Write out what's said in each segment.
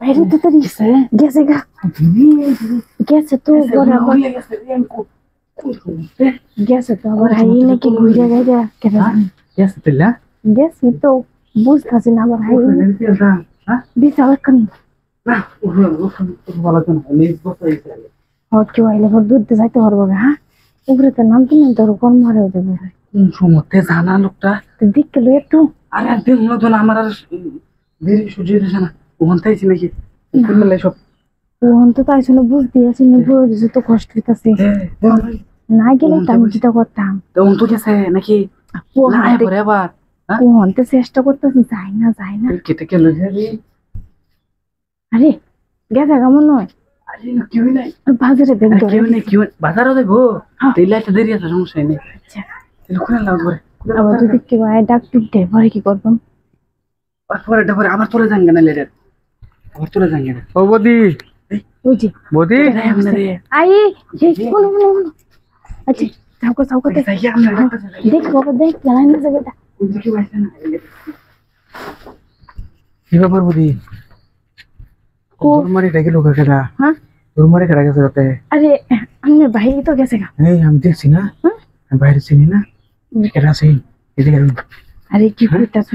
বাইরে তো তারি গেছে গা গেছে তো গেছে তো আবার হাই নাকি ঘুরে গাইরা কেন গেছে তেলা গেছি তো বুঝতেছি না আবার হাই বিশাল কান না ভালো কেন নিজ বসাইছে কেউ আইলে পর দুধ যাইতে পারবো হ্যাঁ উপরে তো নামতে নামতে ওর কম মারে দেবো কোন সময়তে জানা লোকটা দেখতে লো একটু আরে একদিন হলো তো না আমার আর দেরি সহ্য হইতেছে না ওখান থেকে নাকি সব ওখান তো তাই শুনে বুঝতে আছি না বুঝে তো কষ্ট হইতাছে না গেলে তো আমি যেটা করতাম তখন তো গেছে নাকি আবার ওখান তো চেষ্টা করতেছি যাই না কেটে কে লইছে রে আরে গেছে কেমন নয় আরে কেউ নাই বাজারে দেখবো কেউ বাজারও দেখবো তেলে একটা দেরি আছে সমস্যা নেই আচ্ছা তাহলে কোন লাগবে আবার যদি কেউ ডাক টুকতে পরে কি করবো পরে আবার চলে যান কেন লেটার আবার চলে যান কেন ও বদি বুঝি বদি আই কোনো আচ্ছা সাউকা দেখ বাবা দেখ জানাই না জায়গাটা কি ব্যাপার বদি মারি ডাকে লোক কেডা হ্যাঁ তোর মারি কেডা গেছে রাতে আরে আমার ভাই তো গেছে গা এই আমি দেখছি না আমি বাইরে চিনি না কেডা আছে এদিকে আরে কি করতেছ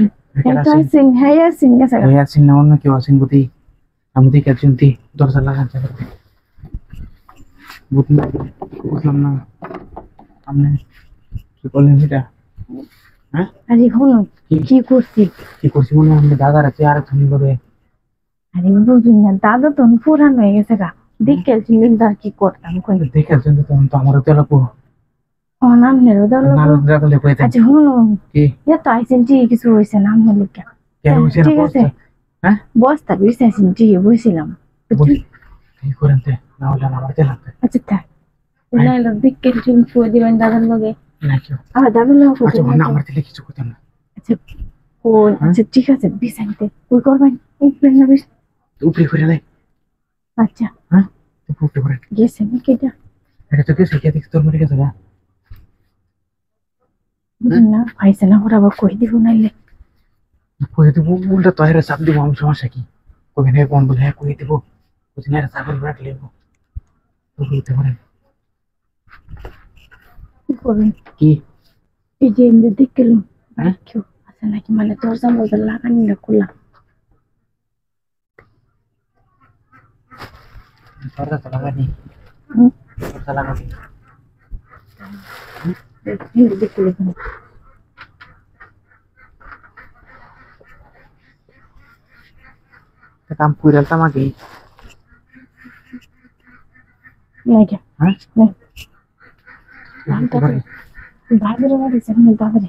হ্যাঁ আসিন গেছে গা হ্যাঁ আসিন না অন্য কেউ আসিন বদি আমি দেখে চিনতি দরজা লাগান চাই বুঝলাম না আপনি কি করলেন সেটা হ্যাঁ আরে হলো কি করছি মনে হয় দাদার আছে আর তুমি করে আরে বুঝুন না দাদা তো পুরান হয়ে গেছে গা দেখে চিনলেন আর কি করতাম দেখে চিনতে তখন তো আমারও তেলাপো নামনেরও দাঁড়ালো আচ্ছা হলো কি তো আইসেন ঠিক কিছু হয়েছে নাম হলো ঠিক আছে হ্যাঁ বস্তা বিছাইছেন ঠিক বসছিলাম ঠিক করেন না হলে আমার তেলাপে আচ্ছা থাক নাইলে দেখে চুন ফুয়ে দিবেন দাদার লগে আবার দাদার লগে আচ্ছা না আমার দিলে কিছু করতাম না আচ্ছা ও আচ্ছা ঠিক আছে বিছাইতে ওই করবেন উপরে করে লাই আচ্ছা হ্যাঁ উপরে করে গেছে নাকি এটা তো গেছে কে দেখছ তোর মরে গেছে না না পাইছে না ওরা আবার কই দিব নাইলে কই দিব উল্টা তো এর চাপ দিব আমি সমস্যা কি কই না কোন বলে কই দিব কই না চাকরি রাখ লেবো তো কইতে পারেন কি করবেন কি এই যে এমনি দেখে লো হ্যাঁ কেউ আছে নাকি মানে দরজা মজা লাগানি না খুললাম দরজা তো লাগানি দরজা লাগানি দেখে লো काम पूरा था मागे नहीं क्या हाँ हम तो बाहर वाली से नहीं बाहर है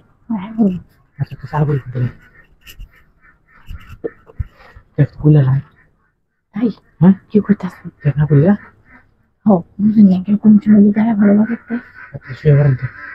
अच्छा तो साल बोल रहे क्या स्कूल है नहीं हाँ क्यों करता है क्या बोलिया हो मुझे नहीं क्या कुछ नहीं दिखाया भला लगता है अच्छा शेयर करते